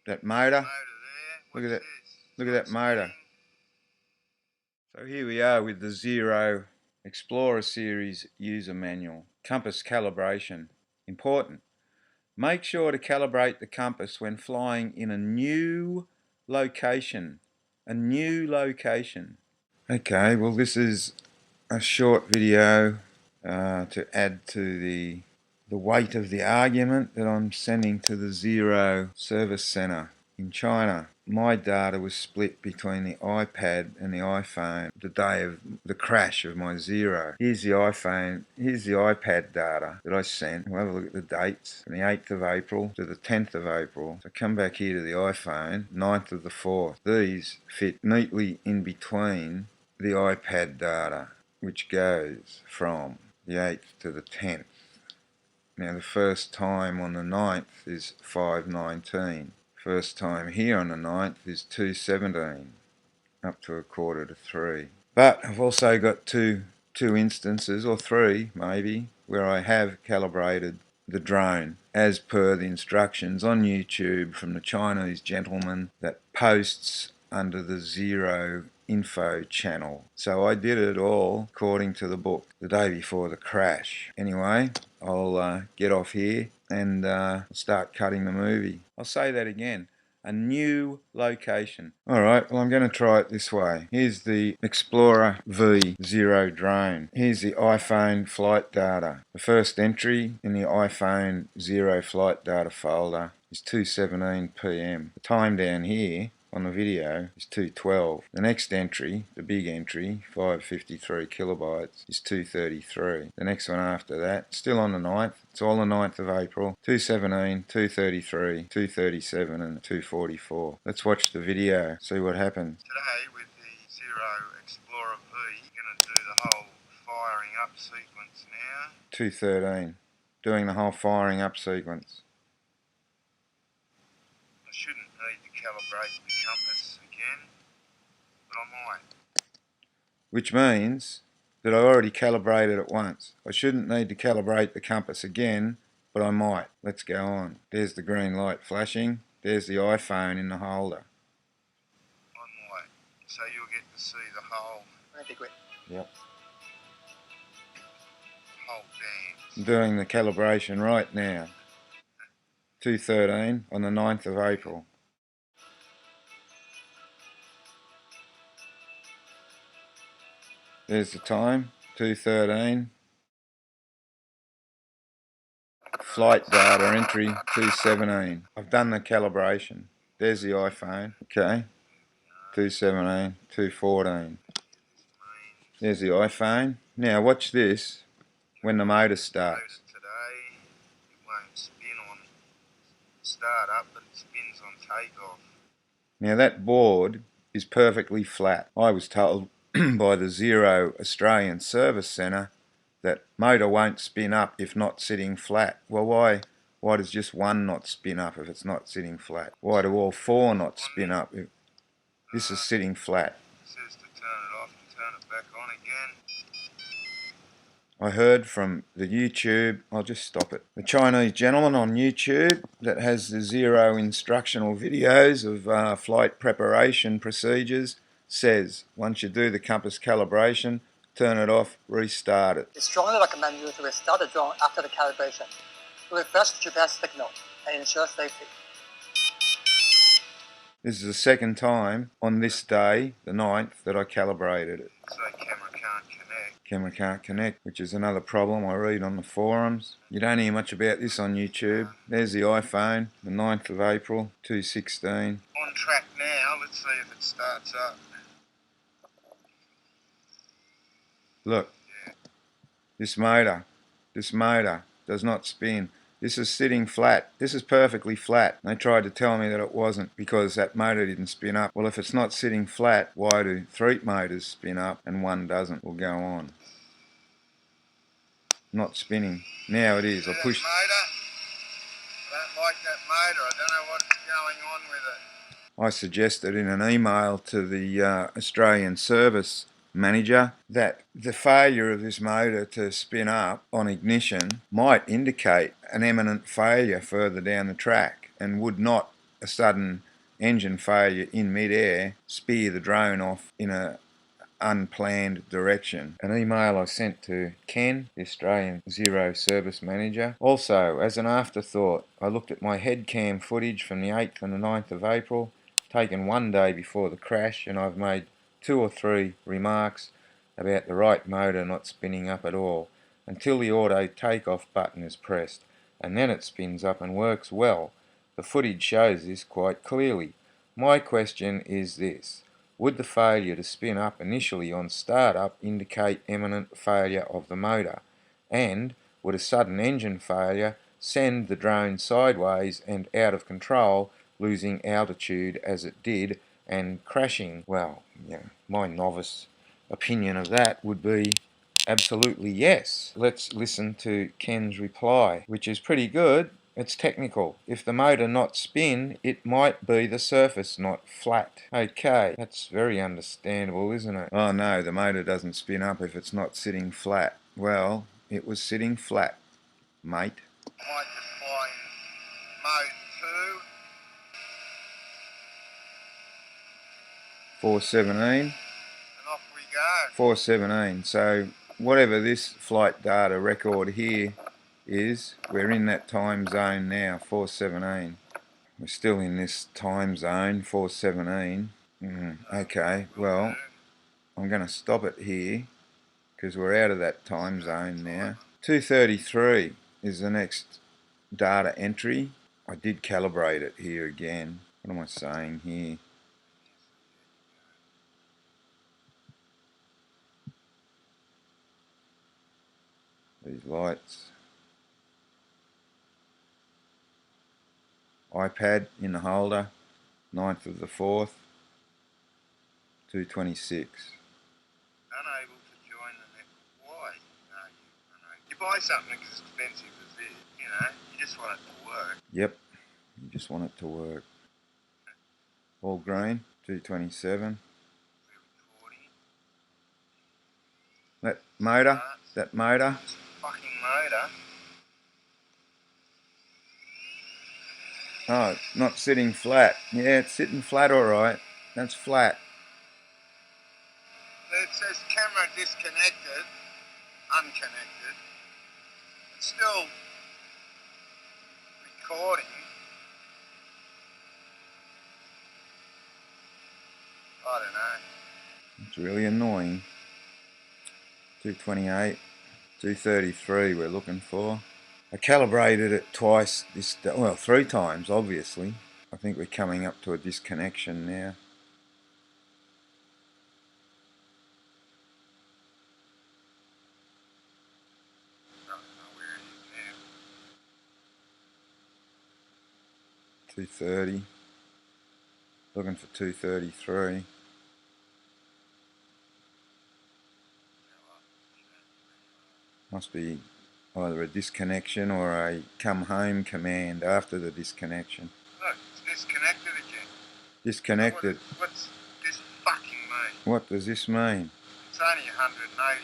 that motor. Look at that. Look at that motor. So here we are with the Xiro Xplorer series user manual. Compass calibration. Important. Make sure to calibrate the compass when flying in a new location. A new location. Okay, well this is a short video to add to the weight of the argument that I'm sending to the Xiro service center in China. My data was split between the iPad and the iPhone the day of the crash of my Xiro. Here's the iPhone, here's the iPad data that I sent. We'll have a look at the dates from the 8th of April to the 10th of April. So come back here to the iPhone, 9th of the 4th. These fit neatly in between the iPad data, which goes from the 8th to the 10th. Now the first time on the 9th is 5:19. First time here on the 9th is 2:17, up to 2:45. But I've also got two instances, or three maybe, where I have calibrated the drone as per the instructions on YouTube from the Chinese gentleman that posts under the Xiro info channel. So I did it all according to the book the day before the crash. Anyway, I'll get off here and start cutting the movie. I'll say that again. A new location. Alright, well I'm going to try it this way. Here's the Explorer V Xiro drone. Here's the iPhone flight data. The first entry in the iPhone Xiro flight data folder is 2:17 PM. The time down here on the video is 2:12. The next entry, the big entry, 553 kilobytes, is 2:33. The next one after that, still on the 9th, it's all the 9th of April, 2:17, 2:33, 2:37 and 2:44. Let's watch the video, see what happens. Today with the Xiro Xplorer V, you're going to do the whole firing up sequence now. 2:13, doing the whole firing up sequence. I shouldn't need to calibrate the compass again, but I might. Which means that I already calibrated it once. I shouldn't need to calibrate the compass again, but I might. Let's go on. There's the green light flashing. There's the iPhone in the holder. I might. So you'll get to see the whole. Yep. Whole dance. I'm doing the calibration right now. 2:13 on the 9th of April. There's the time, 2:13. Flight data entry, 2:17. I've done the calibration. There's the iPhone, okay. 2:17, 2:14. There's the iPhone. Now watch this when the motor starts. Today it won't spin on start up, but it spins on takeoff. Now that board is perfectly flat. I was told by the Xiro Australian Service Centre that motor won't spin up if not sitting flat. Well, why does just one not spin up if it's not sitting flat? Why do all four not spin up if this is sitting flat? It says to turn it off and turn it back on again. I heard from the YouTube, I'll just stop it, the Chinese gentleman on YouTube that has the Xiro instructional videos of flight preparation procedures says once you do the compass calibration, turn it off, restart it. We strongly recommend you to restart the drone after the calibration to refresh the GPS signal and ensure safety. This is the second time on this day, the 9th, that I calibrated it. So camera can't connect. Camera can't connect, which is another problem I read on the forums. You don't hear much about this on YouTube. There's the iPhone, the 9th of April, 2:16. On track now, let's see if it starts up. Look, this motor does not spin. This is sitting flat. This is perfectly flat. They tried to tell me that it wasn't because that motor didn't spin up. Well, if it's not sitting flat, why do 3 motors spin up and one doesn't? We'll go on. Not spinning. Now it is. I push. Motor? I don't like that motor. I don't know what's going on with it. I suggested in an email to the Australian Service Manager that the failure of this motor to spin up on ignition might indicate an imminent failure further down the track and would not a sudden engine failure in mid-air spear the drone off in a unplanned direction. An email I sent to Ken, the Australian Xiro service manager. Also, as an afterthought, I looked at my head cam footage from the 8th and the 9th of April, taken one day before the crash, and I've made 2 or 3 remarks about the right motor not spinning up at all until the auto takeoff button is pressed, and then it spins up and works well. The footage shows this quite clearly. My question is this: would the failure to spin up initially on startup indicate imminent failure of the motor? And would a sudden engine failure send the drone sideways and out of control, losing altitude as it did and crashing? Well, my novice opinion of that would be absolutely yes. Let's listen to Ken's reply, which is pretty good. It's technical. If the motor not spin, it might be the surface not flat. Okay, that's very understandable, isn't it? Oh no, the motor doesn't spin up if it's not sitting flat. Well, it was sitting flat, mate. Might just fly in mode 2. 417. And off we go. 417. So whatever this flight data record here is, we're in that time zone now, 417. We're still in this time zone, 417. Okay, well, I'm going to stop it here because we're out of that time zone now. 233 is the next data entry. I did calibrate it here again. What am I saying here? These lights. iPad in the holder, 9th of the 4th, 226. Unable to join the network. Why? You buy something as expensive as this, you just want it to work. Yep, you just want it to work. All green, 227. That motor, This fucking motor. Oh, it's not sitting flat. Yeah, it's sitting flat alright. That's flat. It says camera disconnected, unconnected. It's still recording. I don't know. It's really annoying. 228, 233 we're looking for. I calibrated it twice, well, 3 times obviously. I think we're coming up to a disconnection now. I don't know where it is now. 230. Looking for 233. Must be either a disconnection or a come home command after the disconnection. Look, it's disconnected again. Disconnected. What's this fucking mean? What does this mean? It's only 180.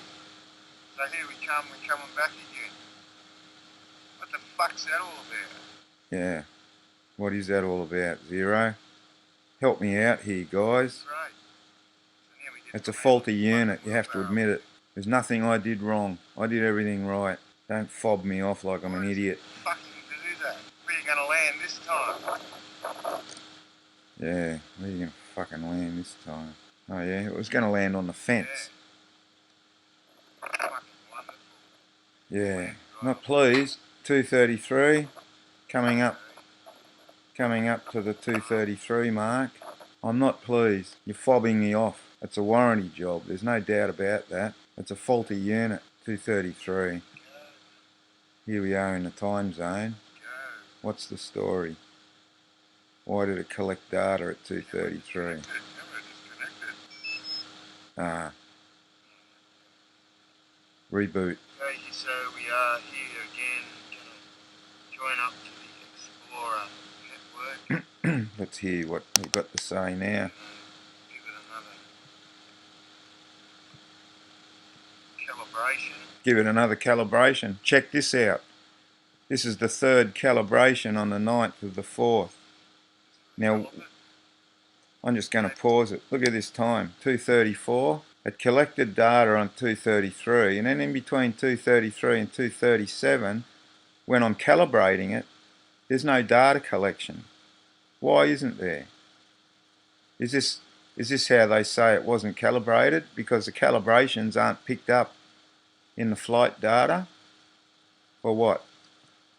So here we come, we're coming back again. What the fuck's that all about? Yeah. What is that all about, Xiro? Help me out here, guys. Right. So It's a faulty unit, you have to admit it. There's nothing I did wrong. I did everything right. Don't fob me off like I'm an idiot. Fucking to do that. Where are you going to land this time? Yeah, where are you going to fucking land this time? Oh yeah, it was going to land on the fence. Yeah. Fucking wonderful. Yeah, not pleased. 233, coming up to the 233 mark. I'm not pleased. You're fobbing me off. It's a warranty job, there's no doubt about that. It's a faulty unit, 233. Here we are in the time zone. What's the story? Why did it collect data at 233? Reboot. Okay, so we are here again, going to join up to the Explorer network. Let's hear what we've got to say now. Give it another calibration. Give it another calibration. Check this out. This is the 3rd calibration on the 9th of the 4th. Now, I'm just going to pause it. Look at this time, 2:34. It collected data on 2:33, and then in between 2:33 and 2:37, when I'm calibrating it, there's no data collection. Why isn't there? Is this how they say it wasn't calibrated? Because the calibrations aren't picked up in the flight data? Or what?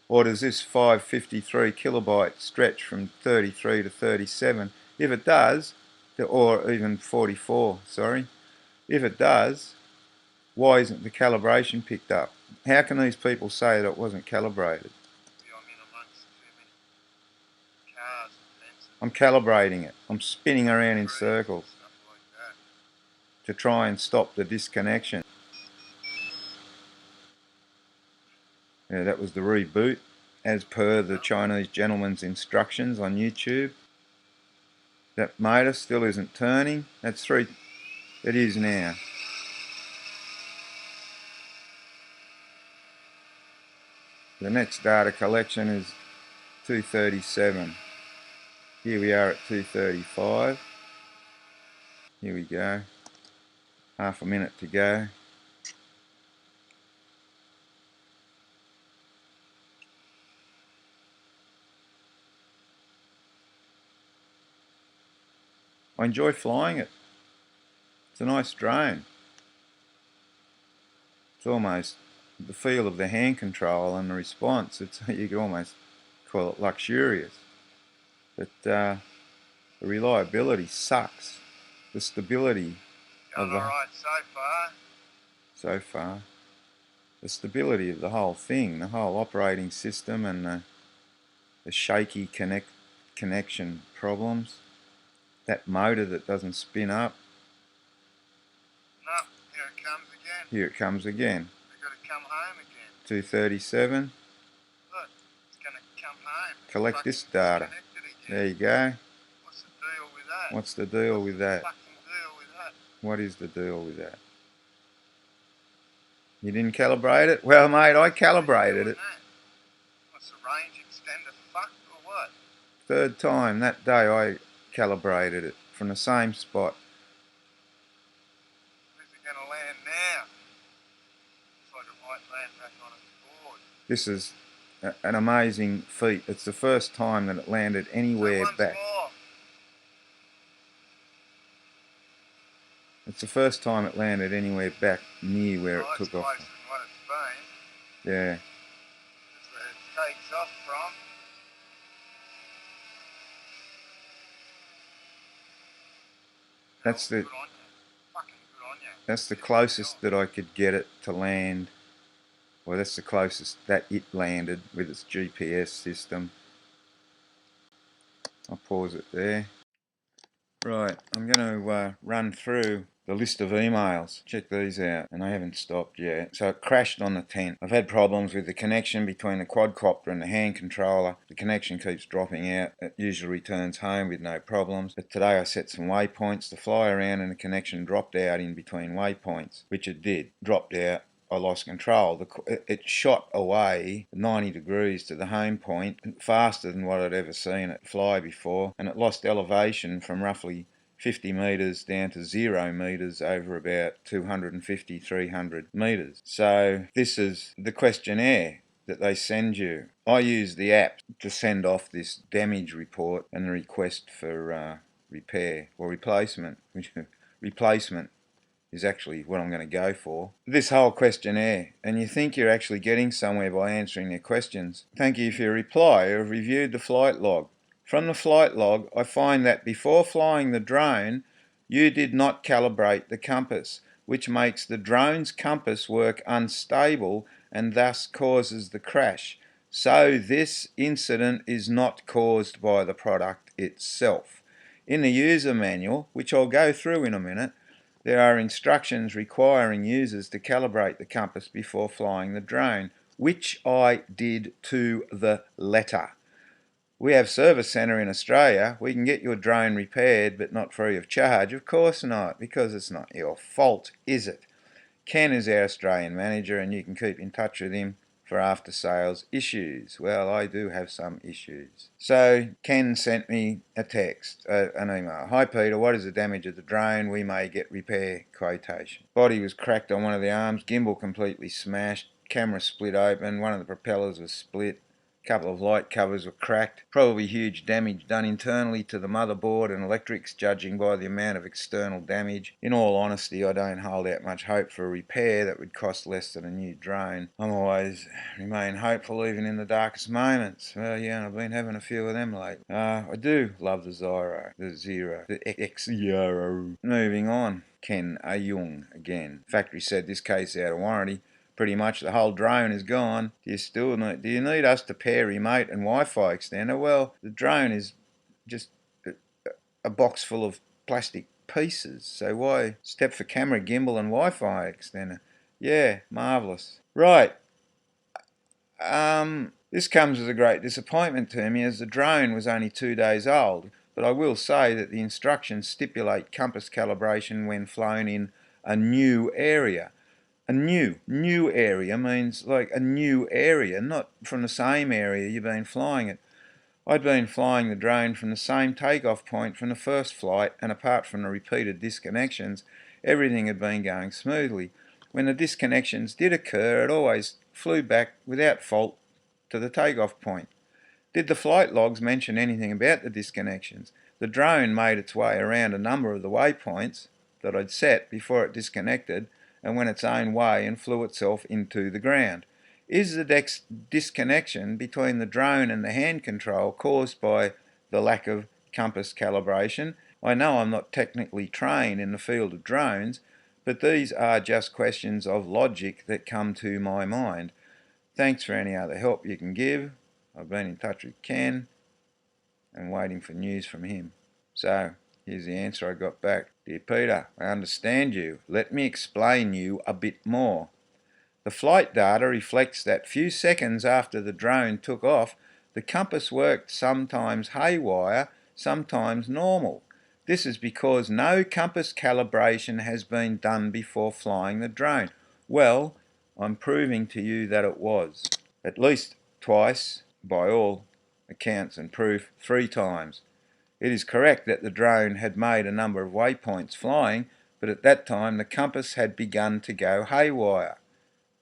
Or does this 553 kilobyte stretch from 33 to 37? If it does, or even 44, sorry. If it does, why isn't the calibration picked up? How can these people say that it wasn't calibrated? I'm calibrating it. I'm spinning around in circles to try and stop the disconnection. Yeah, that was the reboot as per the Chinese gentleman's instructions on YouTube. That motor still isn't turning. That's 3. It is now. The next data collection is 2:37. Here we are at 2:35. Here we go. Half a minute to go. I enjoy flying it. It's a nice drone. It's almost the feel of the hand control and the response. You could almost call it luxurious. But the reliability sucks. The stability of the so far. The stability of the whole thing, the whole operating system, and the shaky connection problems. That motor that doesn't spin up. No, here it comes again. Here it comes again. We've got to come home again. 2:37. Look, it's going to come home. Collect this data. There you go. What's the deal with that? What's the deal with that? What's the fucking deal with that? What is the deal with that? You didn't calibrate it? Well, mate, I calibrated it. What's the range extender fucked or what? 3rd time that day I calibrated it from the same spot. Where's it going to land now? Looks like it might land back on its board. This is an amazing feat. It's the first time that it landed anywhere back. It's the first time it landed anywhere back near where it took off. Closer than what it's been. Yeah. That's where it takes off from. That's the Good on you. Fucking good on you. That's the closest that I could get it to land. Well, that's the closest that it landed with its GPS system. I'll pause it there. Right, I'm going to run through the list of emails. Check these out, and I haven't stopped yet. So it crashed on the 10th. I've had problems with the connection between the quadcopter and the hand controller. The connection keeps dropping out. It usually returns home with no problems. But today I set some waypoints to fly around, and the connection dropped out in between waypoints, which it did. Dropped out. I lost control. It shot away 90 degrees to the home point, faster than what I'd ever seen it fly before, and it lost elevation from roughly 50 metres down to 0 metres over about 250, 300 metres. So this is the questionnaire that they send you. I use the app to send off this damage report and the request for repair or replacement. Replacement is actually what I'm going to go for. This whole questionnaire, and you think you're actually getting somewhere by answering their questions. Thank you for your reply. I've reviewed the flight log. From the flight log, I find that before flying the drone, you did not calibrate the compass, which makes the drone's compass work unstable and thus causes the crash. So this incident is not caused by the product itself. In the user manual, which I'll go through in a minute, there are instructions requiring users to calibrate the compass before flying the drone, which I did to the letter. We have Service Centre in Australia. We can get your drone repaired, but not free of charge. Of course not, because it's not your fault, is it? Ken is our Australian manager, and you can keep in touch with him for after sales issues. Well, I do have some issues. So Ken sent me a text, an email. Hi Peter, what is the damage of the drone? We may get repair quotation. Body was cracked on one of the arms, gimbal completely smashed, camera split open, one of the propellers was split. A couple of light covers were cracked. Probably huge damage done internally to the motherboard and electrics, judging by the amount of external damage. In all honesty, I don't hold out much hope for a repair that would cost less than a new drone. I'm always remain hopeful even in the darkest moments. Well, yeah, I've been having a few of them lately. I do love the Xiro. Moving on. Ken Ayung again. Factory said this case out of warranty. Pretty much the whole drone is gone. Do you need us to pair remote and Wi-Fi extender? Well, the drone is just a box full of plastic pieces. So why step for camera, gimbal and Wi-Fi extender? Yeah, marvellous. Right. This comes as a great disappointment to me as the drone was only 2 days old, but I will say that the instructions stipulate compass calibration when flown in a new area. A new area means like a new area, not from the same area you've been flying it. I'd been flying the drone from the same takeoff point from the first flight, and apart from the repeated disconnections, everything had been going smoothly. When the disconnections did occur, it always flew back without fault to the takeoff point. Did the flight logs mention anything about the disconnections? The drone made its way around a number of the waypoints that I'd set before it disconnected and went its own way and flew itself into the ground. Is the disconnection between the drone and the hand control caused by the lack of compass calibration? I know I'm not technically trained in the field of drones, but these are just questions of logic that come to my mind. Thanks for any other help you can give. I've been in touch with Ken and waiting for news from him. So, here's the answer I got back. Dear Peter, I understand you. Let me explain you a bit more. The flight data reflects that few seconds after the drone took off, the compass worked sometimes haywire, sometimes normal. This is because no compass calibration has been done before flying the drone. Well, I'm proving to you that it was. At least twice, by all accounts and proof, 3 times. It is correct that the drone had made a number of waypoints flying, but at that time the compass had begun to go haywire.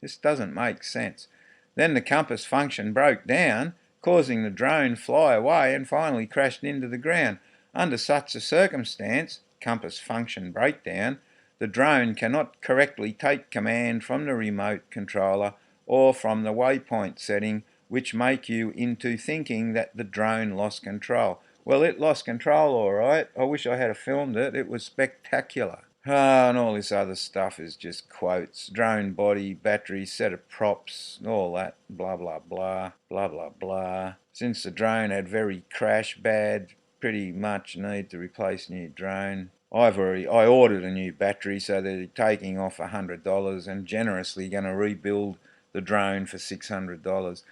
This doesn't make sense. Then the compass function broke down, causing the drone fly away and finally crashed into the ground. Under such a circumstance, compass function breakdown, the drone cannot correctly take command from the remote controller or from the waypoint setting, which make you into thinking that the drone lost control. Well, it lost control all right. I wish I had filmed it. It was spectacular. And all this other stuff is just quotes. Drone body, battery, set of props, all that, blah, blah, blah, blah, blah, blah. Since the drone had very crash bad, pretty much need to replace new drone. I ordered a new battery, so they're taking off $100 and generously going to rebuild the drone for $600.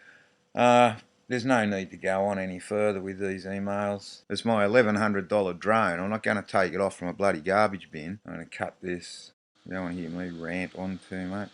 There's no need to go on any further with these emails. It's my $1,100 drone. I'm not going to take it off from a bloody garbage bin. I'm going to cut this. You don't want to hear me rant on too much.